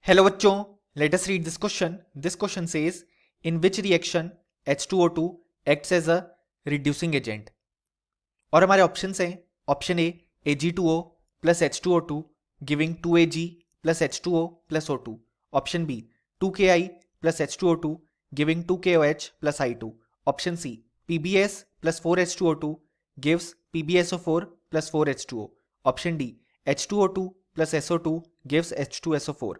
Hello बच्चों, let us read this question. This question says in which reaction H2O2 acts as a reducing agent. और हमारे options हैं. Option A Ag2O plus H2O2 giving 2Ag plus H2O plus O2. Option B 2Ki plus H2O2 giving 2KOH plus I2. Option C PbS plus 4H2O2 gives PbSO4 plus 4H2O. Option D H2O2 plus SO2 gives H2SO4.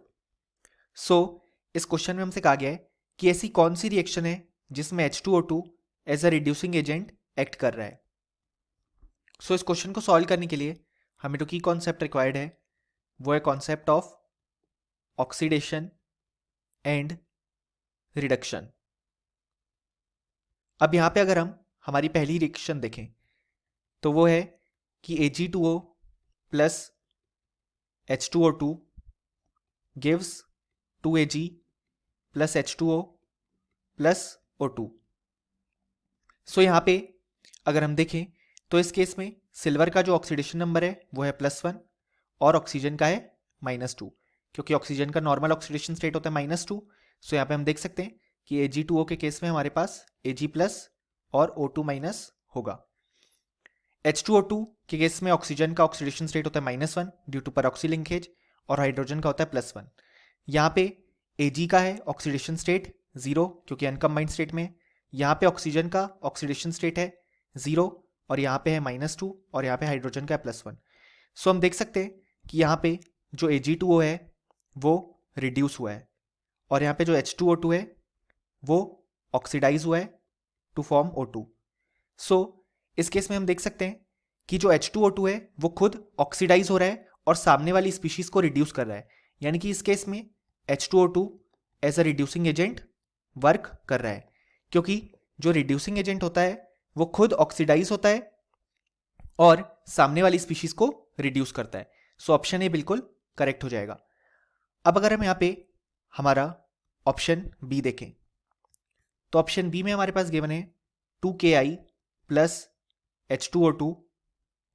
इस question में हमसे कहा गया है कि ऐसी कौन सी reaction है जिसमें H2O2 as a reducing agent act कर रहा है. इस क्वेश्चन को सॉल्व करने के लिए हमें जो की कॉन्सेप्ट रिक्वायर्ड है वो है concept of oxidation and reduction. अब यहां पे अगर हम हमारी पहली रिएक्शन देखें तो वो है कि Ag2O plus H2O2 gives 2Ag plus H2O plus O2. यहाँ पे अगर हम देखें तो इस केस में सिल्वर का जो ऑक्सीडेशन नंबर है वो है +1 और ऑक्सीजन का है -2, क्योंकि ऑक्सीजन का नॉर्मल ऑक्सीडेशन स्टेट होता है -2. यहाँ पे हम देख सकते हैं कि Ag2O के केस में हमारे पास Ag+ और O2- होगा. H2O2 के केस में ऑक्सीजन का ऑक्सीडेशन स्टेट होता है -1 ड्यू टू परऑक्सी लिंकेज और हाइड्रोजन का होता है +1. यहाँ पे Ag का है ऑक्सीडेशन स्टेट 0 क्योंकि अनकम्बाइंड स्टेट में. यहाँ पे ऑक्सीजन का ऑक्सीडेशन स्टेट है 0 और यहाँ पे है -2 और यहाँ पे हाइड्रोजन का है +1. हम देख सकते हैं कि यहाँ पे जो Ag2O है वो रिड्यूस हुआ है और यहाँ पे जो H2O2 है वो ऑक्सीडाइज हुआ है टू फॉर्म O2. इस केस में हम देख सकते हैं कि जो H2O2 है वो खुद ऑक्सीडाइज हो रहा है और सामने वाली स्पीशीज को रिड्यूस कर रहा है. यानी कि इस केस में H2O2 as a reducing agent work कर रहा है, क्योंकि जो रिड्यूसिंग एजेंट होता है वो खुद ऑक्सीडाइज होता है और सामने वाली स्पीशीज को रिड्यूस करता है. ऑप्शन ए बिल्कुल करेक्ट हो जाएगा. अब अगर हम यहाँ पे हमारा ऑप्शन बी देखें तो ऑप्शन बी में हमारे पास गिवन है 2Ki plus H2O2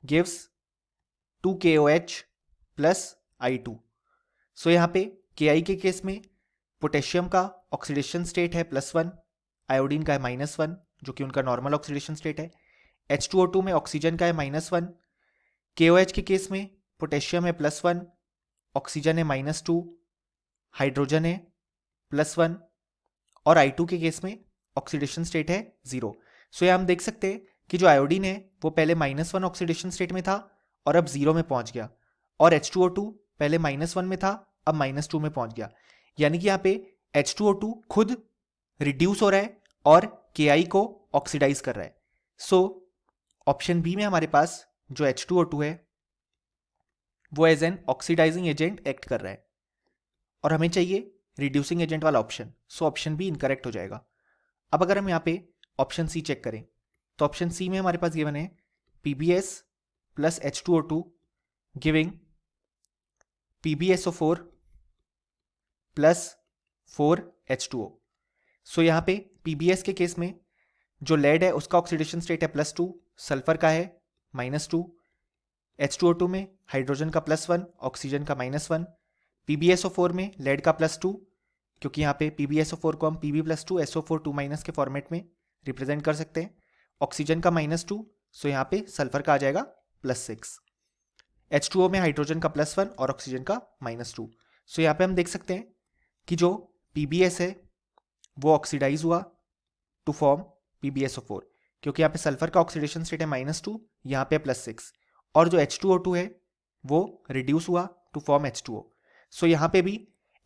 gives 2KOH plus I2. यहाँ पे Ki के केस में पोटेशियम का ऑक्सीडेशन स्टेट है +1, आयोडीन का है -1 जो कि उनका नॉर्मल ऑक्सीडेशन स्टेट है. H2O2 में ऑक्सीजन का है -1. KOH के केस में पोटेशियम है +1, ऑक्सीजन है -2, हाइड्रोजन है +1 और I2 के केस में ऑक्सीडेशन स्टेट है 0. यहाँ हम देख सकते हैं कि जो आयोडीन है वो पहले -1 ऑक्सीडेशन स्टेट में था और अब 0 में पहुंच गया, और H2O2 पहले -1 में था अब -2 में पहुंच गया. यानी कि यहाँ पे H2O2 खुद रिड्यूस हो रहा है और Ki को ऑक्सीडाइज कर रहा है. ऑप्शन बी में हमारे पास जो H2O2 है वो as an oxidising agent act कर रहा है और हमें चाहिए रिड्यूसिंग एजेंट वाला ऑप्शन. ऑप्शन बी इनकरेक्ट हो जाएगा. अब अगर हम यहाँ पे ऑप्शन सी चेक करें तो ऑप्शन सी में हमारे पास गिवन है PbS plus H2O2 giving PbSO4 plus 4H2O. यहाँ पे PbS के केस में जो लेड है उसका ऑक्सीडेशन स्टेट है +2, सल्फर का है -2, H2O2 में हाइड्रोजन का +1, ऑक्सीजन का -1, PbSO4 में लेड का +2 क्योंकि यहाँ पे PbSO4 को हम Pb+2 SO4 2- के फॉर्मेट में रिप्रेजेंट कर सकते हैं. ऑक्सीजन का -2 यहाँ पे सल्फर का आ जाएगा +6. H2O में हाइड्रोजन का +1 और ऑक्सीजन का -2. यहाँ पे हम देख सकते हैं कि जो PbS है वो ऑक्सीडाइज हुआ टू फॉर्म PbSO4 क्योंकि यहाँ पे सल्फर का ऑक्सीडेशन स्टेट है -2, यहाँ पे +6, और जो H2O2 है वो रिड्यूस हुआ टू फॉर्म H2O. यहाँ पे भी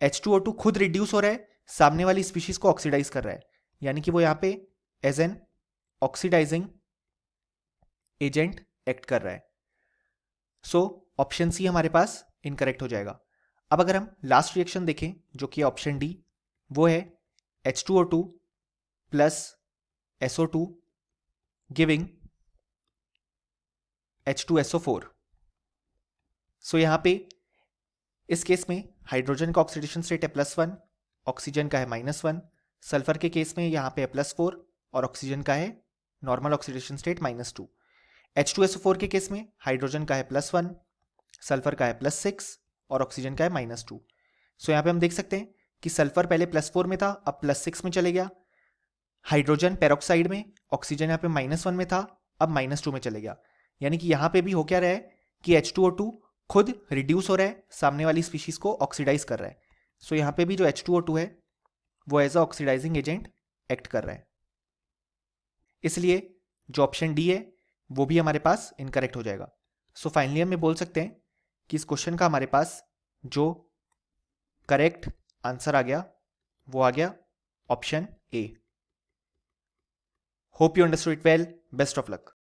H2O2 खुद रिड्यूस हो रहा है, सामने वाली स्पीशीज को ऑक्सीडाइज कर रहा है, यानी कि वो यहाँ पे as an oxidising agent act कर रहा है. ऑप्शन सी हमारे पास इनकरेक्ट हो जाएगा. अब अगर हम लास्ट रिएक्शन देखें जो कि ऑप्शन डी, वो है H2O2 plus SO2 giving H2SO4. यहाँ पे इस केस में हाइड्रोजन का ऑक्सीडेशन स्टेट है +1, ऑक्सीजन का है -1, सल्फर के केस में यहाँ पे है +4 और ऑक्सीजन का है नॉर्मल ऑक्सीडेशन स्टेट -2. H2SO4 के केस में हाइड्रोजन का है +1, सल्फर का है +6 और ऑक्सीजन का है -2. सो यहाँ पे हम देख सकते हैं कि सल्फर पहले +4 में था, अब +6 में चले गया। हाइड्रोजन पेरोक्साइड में, ऑक्सीजन यहाँ पे -1 में था, अब -2 में चले गया। यानी कि यहाँ पे भी हो क्या रहा है कि H2O2 खुद रिड्यूस हो रहा है, सामने वाली स्पीशीज को ऑक्सीडाइज कर रहा है। सो यहाँ पे भी जो H2O2 है वो as a oxidising agent act कर रहा है। इसलिए जो ऑप्शन डी है वो भी हमारे पास इनकरेक्ट हो जाएगा। सो फाइनली हम ये बोल सकते हैं कि इस क्वेश्चन का हमारे पास जो करेक्ट आंसर आ गया वो आ गया option A. Hope you understood it well. Best of luck.